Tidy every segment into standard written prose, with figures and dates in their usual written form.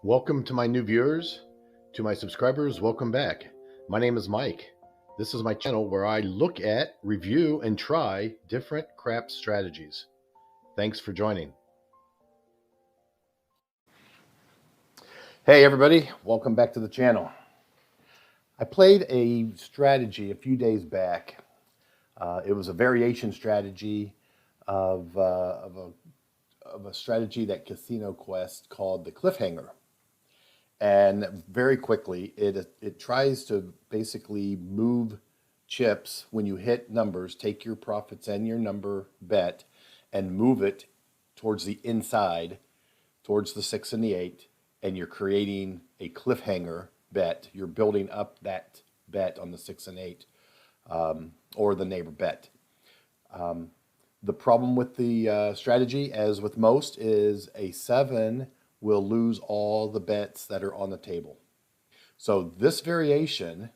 Welcome to my new viewers. To my subscribers, welcome back. My name is Mike. This is my channel where I look at, review, and try different craps strategies. Thanks for joining. Hey everybody, welcome back to the channel. I played a strategy a few days back. It was a variation strategy of a strategy that Casino Quest called the Cliffhanger. And very quickly, it tries to basically move chips when you hit numbers, take your profits and your number bet, and move it towards the inside, towards the 6 and the 8, and you're creating a cliffhanger bet. You're building up that bet on the 6 and 8, or the neighbor bet. The problem with the strategy, as with most, is a 7 will lose all the bets that are on the table. So this variation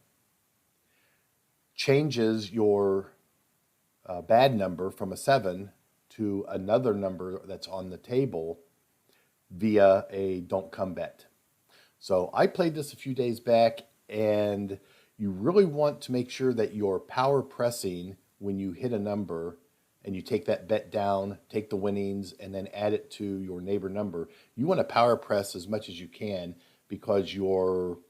changes your bad number from a 7 to another number that's on the table via a don't come bet. So I played this a few days back, and you really want to make sure that you're power pressing when you hit a number and you take that bet down, take the winnings, and then add it to your neighbor number. You want to power press as much as you can because you're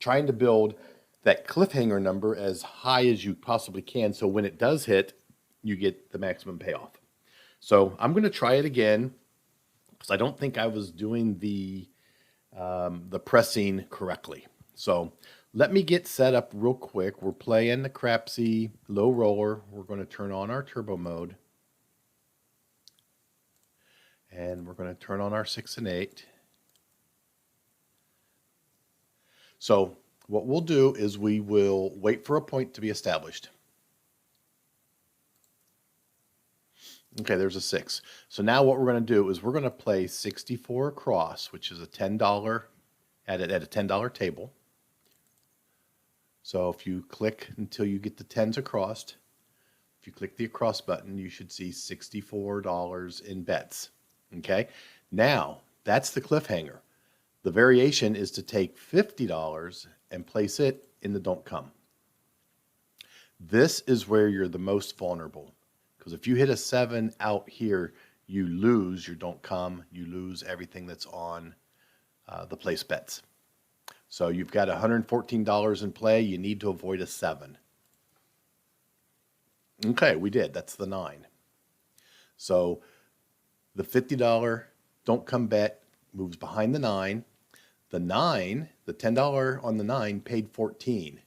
trying to build that cliffhanger number as high as you possibly can, so when it does hit, you get the maximum payoff. So I'm going to try it again because I don't think I was doing the pressing correctly. So let me get set up real quick. We're playing the crapsy low roller. We're going to turn on our turbo mode. And we're going to turn on our 6 and 8. So what we'll do is we will wait for a point to be established. Okay, there's a 6. So now what we're going to do is we're going to play 64 across, which is a $10 at a $10 table. So if you click until you get the 10s across, if you click the across button, you should see $64 in bets. Okay, now that's the cliffhanger. The variation is to take $50 and place it in the don't come. This is where you're the most vulnerable, because if you hit a 7 out here, you lose your don't come, you lose everything that's on the place bets. So you've got $114 in play. You need to avoid a 7. Okay, we did. That's the 9. So the $50 don't come bet moves behind the 9. The 9, the $10 on the 9 paid 14.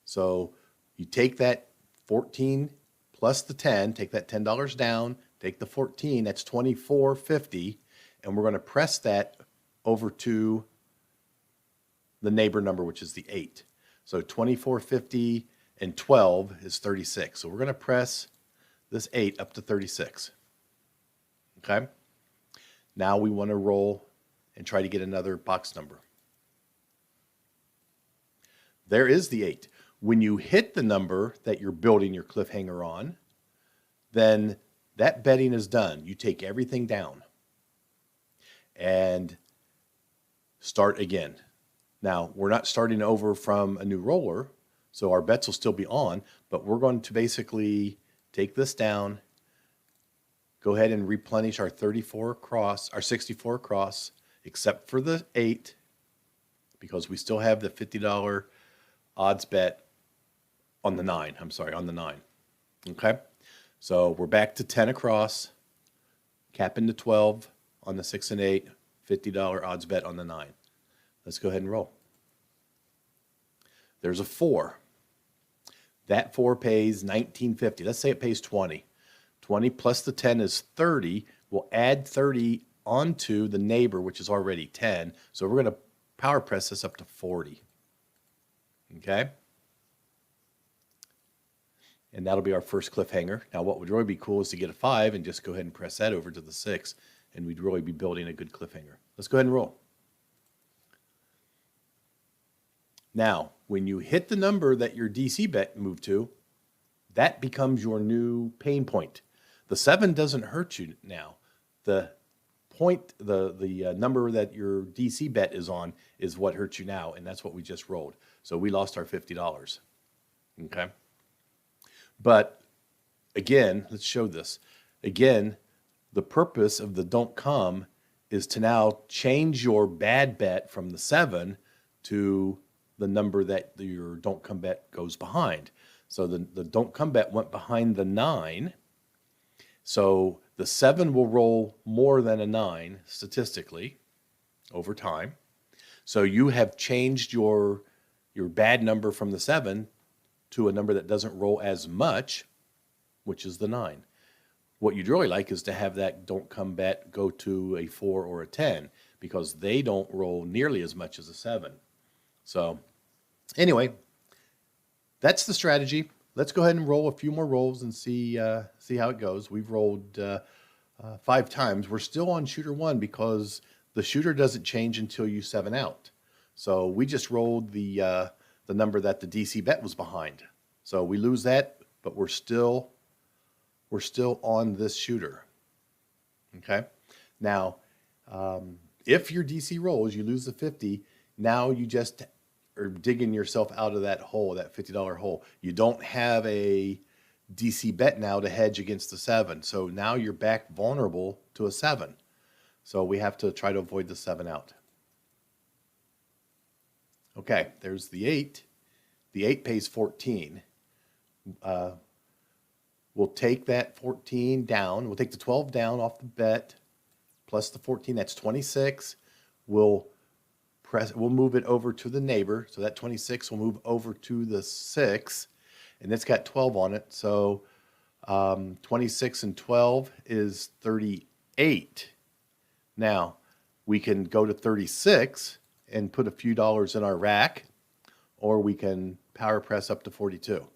So you take that 14 plus the 10, take that $10 down, take the 14, that's $24.50, and we're going to press that over to the neighbor number, which is the 8. So $24.50 and 12 is 36. So we're going to press this 8 up to 36. Okay. Now we want to roll and try to get another box number. There is the 8. When you hit the number that you're building your cliffhanger on, then that betting is done. You take everything down and start again. Now, we're not starting over from a new roller, so our bets will still be on, but we're going to basically take this down, go ahead and replenish our 34 across, our 64 across, except for the 8, because we still have the $50 odds bet on the 9. I'm sorry, on the 9. Okay, so we're back to 10 across, capping to 12 on the 6 and 8, $50 odds bet on the 9. Let's go ahead and roll. There's a 4. That 4 pays $19.50. Let's say it pays 20. 20 plus the 10 is 30. We'll add 30 onto the neighbor, which is already 10. So we're going to power press this up to 40. Okay? And that'll be our first cliffhanger. Now what would really be cool is to get a 5 and just go ahead and press that over to the 6, and we'd really be building a good cliffhanger. Let's go ahead and roll. Now, when you hit the number that your DC bet moved to, that becomes your new pain point. The 7 doesn't hurt you now. The number that your DC bet is on is what hurts you now, and that's what we just rolled. So we lost our $50. Okay. But again, let's show this. Again, the purpose of the don't come is to now change your bad bet from the 7 to the number that your don't come bet goes behind. So the don't come bet went behind the 9. So the 7 will roll more than a 9 statistically over time. So you have changed your bad number from the 7 to a number that doesn't roll as much, which is the 9. What you'd really like is to have that don't come bet go to a 4 or a 10, because they don't roll nearly as much as a 7. So anyway, that's the strategy. Let's go ahead and roll a few more rolls and see how it goes. We've rolled 5 times. We're still on shooter 1 because the shooter doesn't change until you 7 out. So we just rolled the number that the DC bet was behind. So we lose that, but we're still on this shooter. Okay. Now, if your DC rolls, you lose the 50. Now you just are digging yourself out of that hole, that $50 hole. You don't have a DC bet now to hedge against the 7. So now you're back vulnerable to a 7. So we have to try to avoid the 7 out. Okay, there's the 8. The 8 pays 14. We'll take that 14 down. We'll take the 12 down off the bet, plus the 14. That's 26. We'll move it over to the neighbor. So that 26 will move over to the 6, and it's got 12 on it. So 26 and 12 is 38. Now we can go to 36 and put a few dollars in our rack, or we can power press up to 42.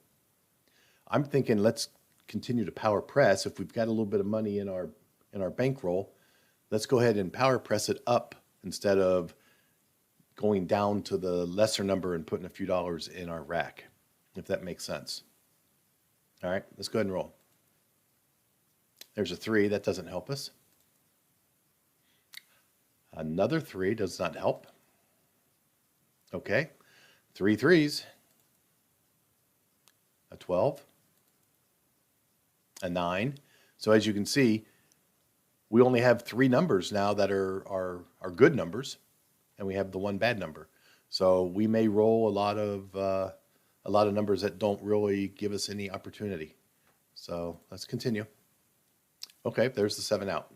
I'm thinking let's continue to power press. If we've got a little bit of money in our bankroll, let's go ahead and power press it up instead of going down to the lesser number and putting a few dollars in our rack, if that makes sense. All right, let's go ahead and roll. There's a 3. That doesn't help us. Another 3 does not help. Okay, 3 3s. A 12. A 9. So as you can see, we only have 3 numbers now that are good numbers, and we have the 1 bad number. So we may roll a lot of numbers that don't really give us any opportunity. So let's continue. Okay, there's the 7 out.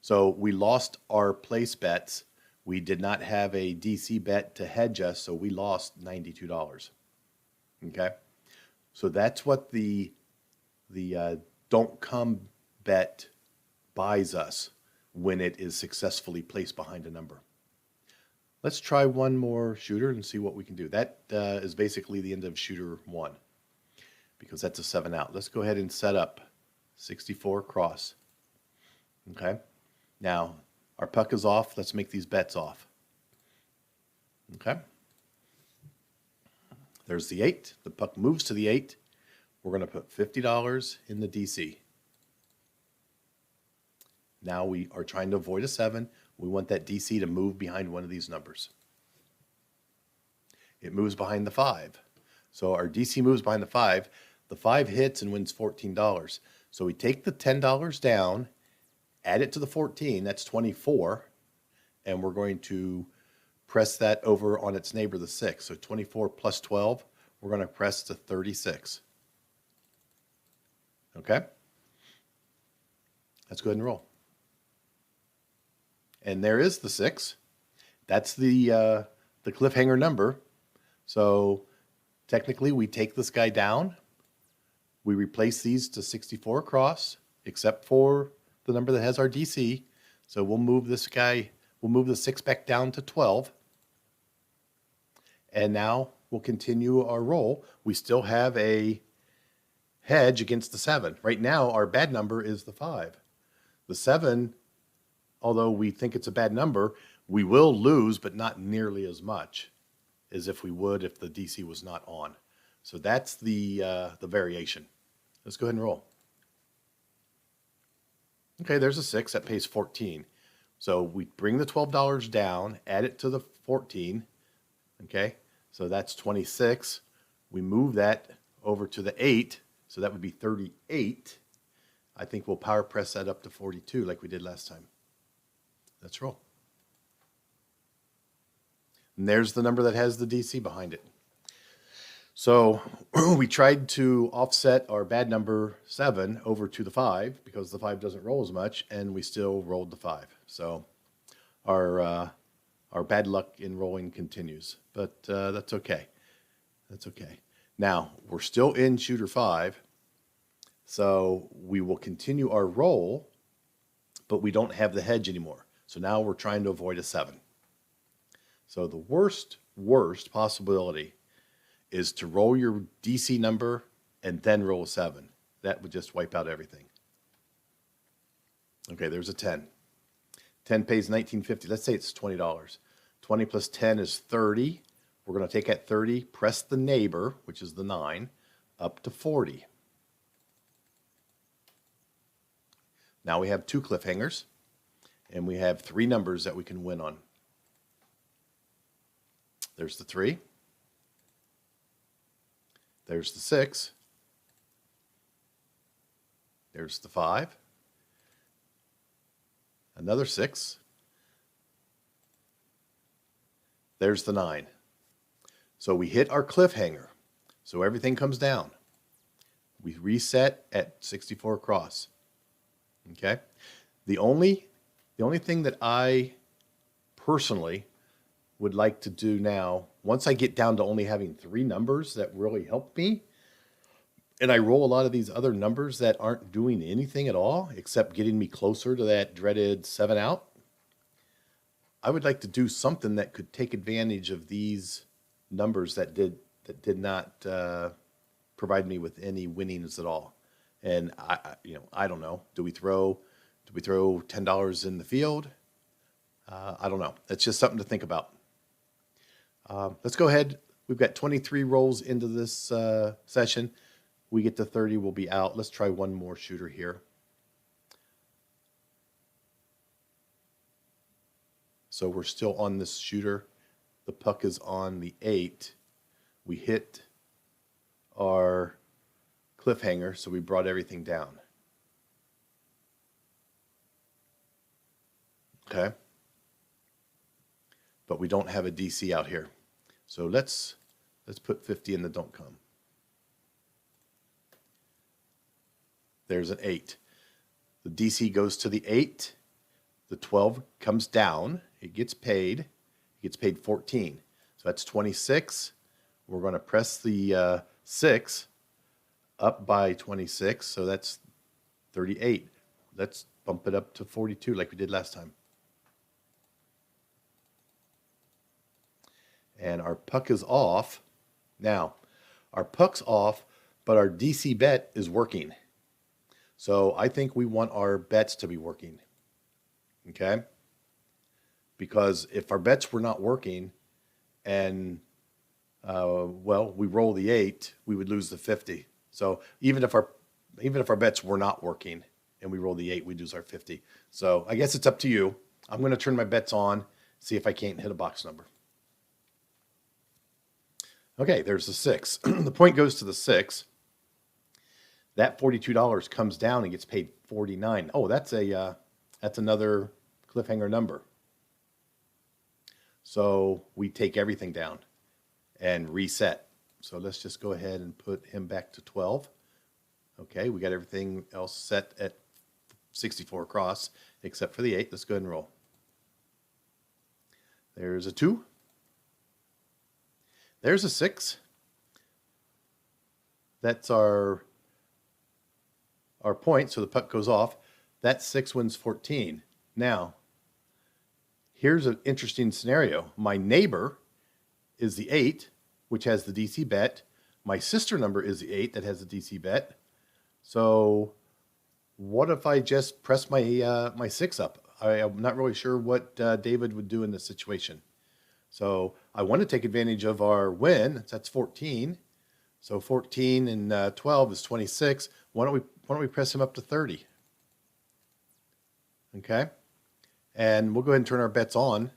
So we lost our place bets. We did not have a DC bet to hedge us, so we lost $92. Okay, so that's what the don't come bet buys us when it is successfully placed behind a number. Let's try one more shooter and see what we can do. That is basically the end of shooter 1, because that's a 7 out. Let's go ahead and set up 64 cross. Okay, now our puck is off. Let's make these bets off. Okay, there's the 8. The puck moves to the 8. We're going to put $50 in the DC. Now we are trying to avoid a 7. We want that DC to move behind one of these numbers. It moves behind the 5. So our DC moves behind the 5. The 5 hits and wins $14. So we take the $10 down, add it to the 14, that's 24, and we're going to press that over on its neighbor, the 6. So 24 plus 12, we're going to press to 36. Okay? Let's go ahead and roll. And there is the 6. That's the cliffhanger number. So technically we take this guy down. We replace these to 64 across, except for the number that has our DC. So we'll move this guy, we'll move the 6 back down to 12. And now we'll continue our roll. We still have a hedge against the 7. Right now our bad number is the 5. The 7, although we think it's a bad number, we will lose, but not nearly as much as if we would if the DC was not on. So that's the variation. Let's go ahead and roll. Okay, there's a 6 that pays 14. So we bring the $12 down, add it to the 14, okay? So that's 26. We move that over to the 8, so that would be 38. I think we'll power press that up to 42 like we did last time. Let's roll. And there's the number that has the DC behind it. So we tried to offset our bad number 7 over to the 5 because the 5 doesn't roll as much, and we still rolled the 5. So our bad luck in rolling continues, but that's okay. That's okay. Now we're still in shooter 5, so we will continue our roll, but we don't have the hedge anymore. So now we're trying to avoid a 7. So the worst possibility is to roll your DC number and then roll a 7. That would just wipe out everything. Okay, there's a 10. 10 pays $19.50. Let's say it's $20. 20 plus 10 is 30. We're going to take that 30, press the neighbor, which is the 9, up to 40. Now we have 2 cliffhangers, and we have 3 numbers that we can win on. There's the 3. There's the 6. There's the 5. Another 6. There's the 9. So we hit our cliffhanger. So everything comes down. We reset at 64 across. Okay? The only thing that I personally would like to do now, once I get down to only having 3 numbers that really help me, and I roll a lot of these other numbers that aren't doing anything at all except getting me closer to that dreaded 7 out, I would like to do something that could take advantage of these numbers that did not provide me with any winnings at all. And I don't know. Do we throw $10 in the field? I don't know. That's just something to think about. Let's go ahead. We've got 23 rolls into this session. We get to 30, we'll be out. Let's try one more shooter here. So we're still on this shooter. The puck is on the 8. We hit our cliffhanger, so we brought everything down. Okay. But we don't have a DC out here. So let's put 50 in the don't come. There's an 8. The DC goes to the 8. The 12 comes down. It gets paid. It gets paid 14. So that's 26. We're going to press the 6 up by 26. So that's 38. Let's bump it up to 42 like we did last time. And our puck is off. Now, our puck's off, but our DC bet is working. So I think we want our bets to be working. Okay? Because if our bets were not working and, we roll the 8, we would lose the 50. So even if our bets were not working and we roll the 8, we'd lose our 50. So I guess it's up to you. I'm going to turn my bets on, see if I can't hit a box number. Okay, there's the 6. The point goes to the 6. That $42 comes down and gets paid $49. Oh, that's another cliffhanger number. So we take everything down and reset. So let's just go ahead and put him back to 12. Okay, we got everything else set at 64 across except for the 8. Let's go ahead and roll. There's a 2. There's a 6. That's our point, so the puck goes off. That 6 wins 14. Now, here's an interesting scenario. My neighbor is the 8, which has the DC bet. My sister number is the 8 that has the DC bet. So what if I just press my my 6 up? I'm not really sure what David would do in this situation. So I want to take advantage of our win. That's 14. So 14 and 12 is 26. Why don't we press him up to 30? Okay. And we'll go ahead and turn our bets on,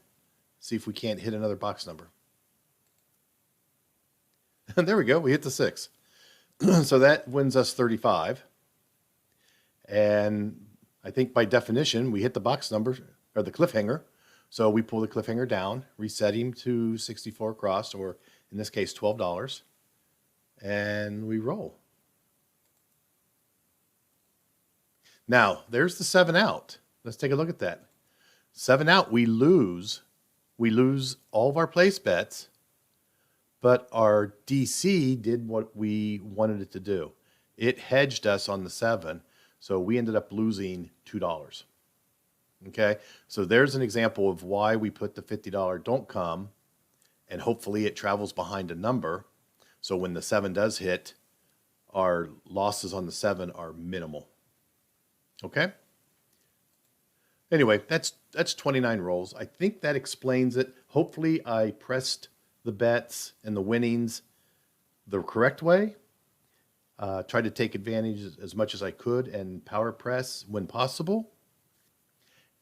see if we can't hit another box number. And there we go, we hit the 6. So that wins us 35. And I think by definition, we hit the box number, or the cliffhanger. So we pull the cliffhanger down, reset him to 64 across, or in this case, $12. And we roll. Now, there's the 7 out. Let's take a look at that. 7 out, we lose. We lose all of our place bets, but our DC did what we wanted it to do. It hedged us on the 7, so we ended up losing $2. Okay, so there's an example of why we put the $50 don't come, and hopefully it travels behind a number. So when the 7 does hit, our losses on the 7 are minimal. Okay. Anyway, that's 29 rolls. I think that explains it. Hopefully I pressed the bets and the winnings the correct way. Tried to take advantage as much as I could and power press when possible.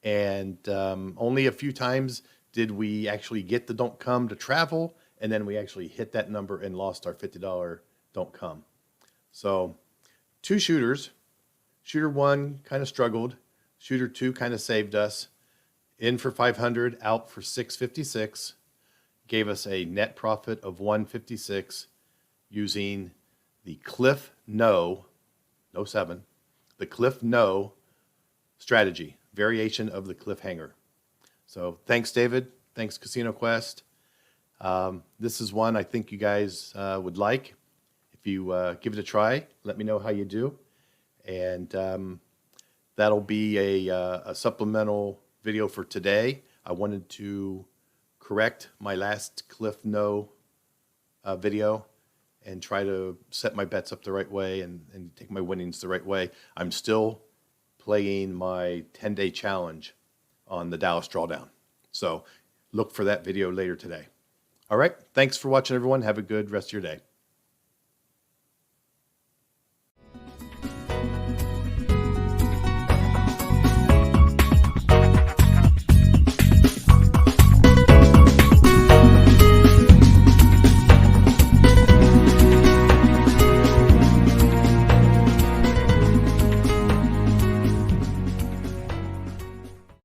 And only a few times did we actually get the don't come to travel, and then we actually hit that number and lost our $50 don't come. So 2 shooters. Shooter 1 kind of struggled. Shooter 2 kind of saved us. In for 500, out for 656. Gave us a net profit of 156 using the CliffNo, no 7, the CliffNo strategy, variation of the cliffhanger. So thanks, David. Thanks, Casino Quest. This is one I think you guys would like. If you give it a try, let me know how you do. And that'll be a supplemental video for today. I wanted to correct my last CliffNo video and try to set my bets up the right way and take my winnings the right way. I'm still playing my 10-day challenge on the Dallas Drawdown. So look for that video later today. All right, thanks for watching, everyone. Have a good rest of your day.